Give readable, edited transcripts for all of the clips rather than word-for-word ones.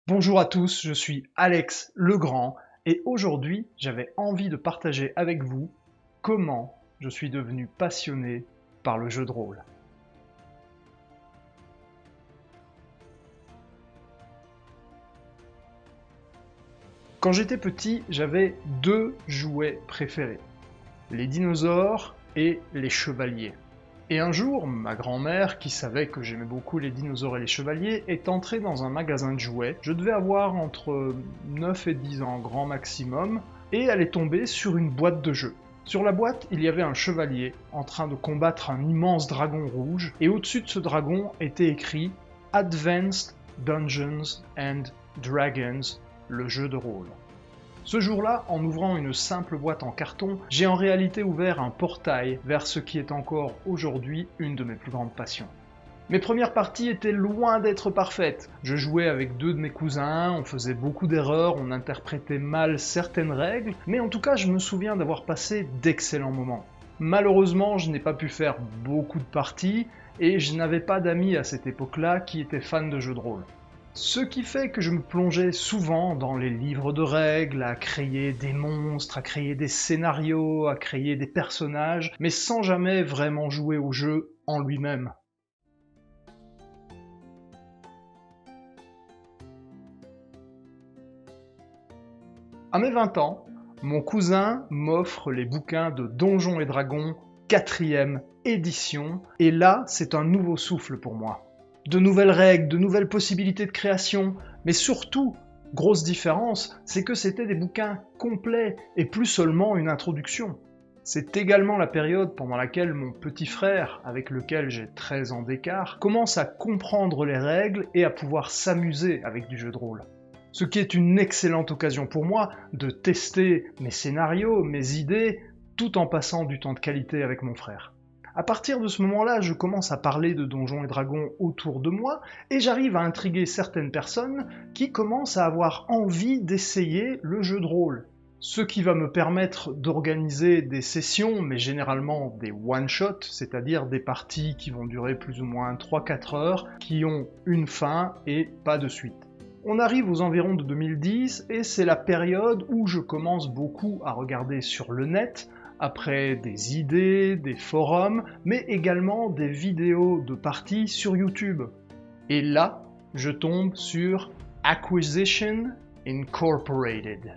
Bonjour à tous, je suis Alex Legrand et aujourd'hui j'avais envie de partager avec vous comment je suis devenu passionné par le jeu de rôle. Quand j'étais petit, j'avais deux jouets préférés, les dinosaures et les chevaliers. Et un jour, ma grand-mère, qui savait que j'aimais beaucoup les dinosaures et les chevaliers, est entrée dans un magasin de jouets. Je devais avoir entre 9 et 10 ans, grand maximum, et elle est tombée sur une boîte de jeux. Sur la boîte, il y avait un chevalier en train de combattre un immense dragon rouge, et au-dessus de ce dragon était écrit Advanced Dungeons and Dragons, le jeu de rôle. Ce jour-là, en ouvrant une simple boîte en carton, j'ai en réalité ouvert un portail vers ce qui est encore aujourd'hui une de mes plus grandes passions. Mes premières parties étaient loin d'être parfaites. Je jouais avec deux de mes cousins, on faisait beaucoup d'erreurs, on interprétait mal certaines règles, mais en tout cas je me souviens d'avoir passé d'excellents moments. Malheureusement, je n'ai pas pu faire beaucoup de parties, et je n'avais pas d'amis à cette époque-là qui étaient fans de jeux de rôle. Ce qui fait que je me plongeais souvent dans les livres de règles, à créer des monstres, à créer des scénarios, à créer des personnages, mais sans jamais vraiment jouer au jeu en lui-même. À mes 20 ans, mon cousin m'offre les bouquins de Donjons et Dragons 4e édition, et là, c'est un nouveau souffle pour moi. De nouvelles règles, de nouvelles possibilités de création, mais surtout, grosse différence, c'est que c'était des bouquins complets et plus seulement une introduction. C'est également la période pendant laquelle mon petit frère, avec lequel j'ai 13 ans d'écart, commence à comprendre les règles et à pouvoir s'amuser avec du jeu de rôle. Ce qui est une excellente occasion pour moi de tester mes scénarios, mes idées, tout en passant du temps de qualité avec mon frère. À partir de ce moment-là, je commence à parler de Donjons et Dragons autour de moi, et j'arrive à intriguer certaines personnes qui commencent à avoir envie d'essayer le jeu de rôle. Ce qui va me permettre d'organiser des sessions, mais généralement des one-shots, c'est-à-dire des parties qui vont durer plus ou moins 3-4 heures, qui ont une fin et pas de suite. On arrive aux environs de 2010, et c'est la période où je commence beaucoup à regarder sur le net, après des idées, des forums, mais également des vidéos de parties sur YouTube. Et là, je tombe sur Acquisition Incorporated.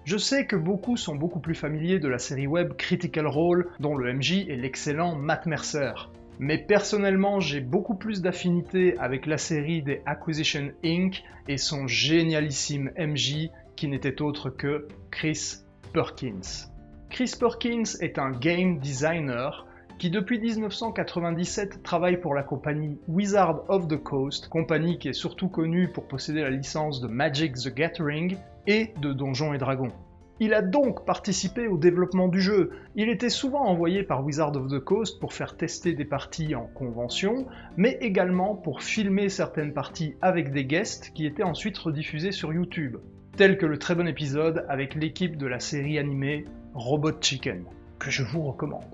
Je sais que beaucoup sont beaucoup plus familiers de la série web Critical Role, dont le MJ est l'excellent Matt Mercer. Mais personnellement, j'ai beaucoup plus d'affinité avec la série des Acquisition Inc. et son génialissime MJ, qui n'était autre que Chris Perkins. Chris Perkins est un game designer qui depuis 1997 travaille pour la compagnie Wizards of the Coast, compagnie qui est surtout connue pour posséder la licence de Magic the Gathering et de Donjons et Dragons. Il a donc participé au développement du jeu. Il était souvent envoyé par Wizards of the Coast pour faire tester des parties en convention, mais également pour filmer certaines parties avec des guests qui étaient ensuite rediffusés sur YouTube, tel que le très bon épisode avec l'équipe de la série animée Robot Chicken, que je vous recommande.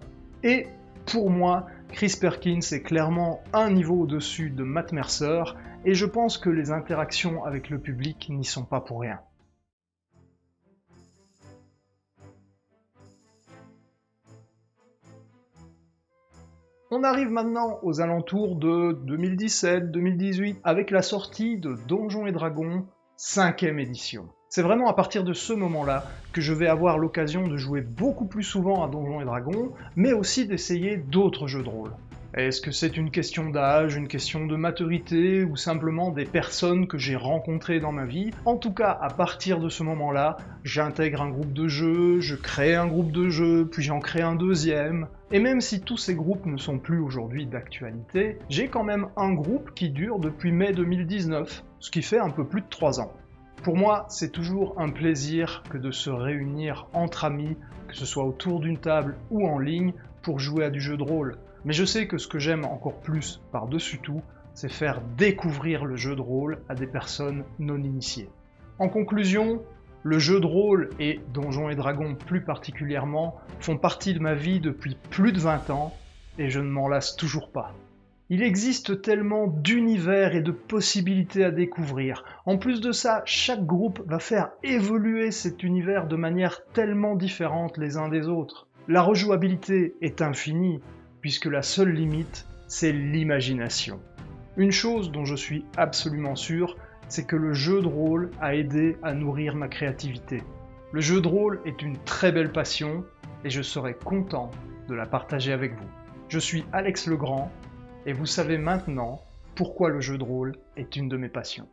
Et pour moi, Chris Perkins est clairement un niveau au-dessus de Matt Mercer, et je pense que les interactions avec le public n'y sont pas pour rien. On arrive maintenant aux alentours de 2017-2018 avec la sortie de Donjons et Dragons 5e édition. C'est vraiment à partir de ce moment-là que je vais avoir l'occasion de jouer beaucoup plus souvent à Donjons et Dragons, mais aussi d'essayer d'autres jeux de rôle. Est-ce que c'est une question d'âge, une question de maturité, ou simplement des personnes que j'ai rencontrées dans ma vie? En tout cas, à partir de ce moment-là, j'intègre un groupe de jeu, je crée un groupe de jeu, puis j'en crée un deuxième. Et même si tous ces groupes ne sont plus aujourd'hui d'actualité, j'ai quand même un groupe qui dure depuis mai 2019, ce qui fait un peu plus de 3 ans. Pour moi, c'est toujours un plaisir que de se réunir entre amis, que ce soit autour d'une table ou en ligne, pour jouer à du jeu de rôle. Mais je sais que ce que j'aime encore plus par-dessus tout, c'est faire découvrir le jeu de rôle à des personnes non initiées. En conclusion, le jeu de rôle et Donjons et Dragons plus particulièrement font partie de ma vie depuis plus de 20 ans et je ne m'en lasse toujours pas. Il existe tellement d'univers et de possibilités à découvrir. En plus de ça, chaque groupe va faire évoluer cet univers de manière tellement différente les uns des autres. La rejouabilité est infinie, puisque la seule limite, c'est l'imagination. Une chose dont je suis absolument sûr, c'est que le jeu de rôle a aidé à nourrir ma créativité. Le jeu de rôle est une très belle passion, et je serai content de la partager avec vous. Je suis Alex Legrand, et vous savez maintenant pourquoi le jeu de rôle est une de mes passions.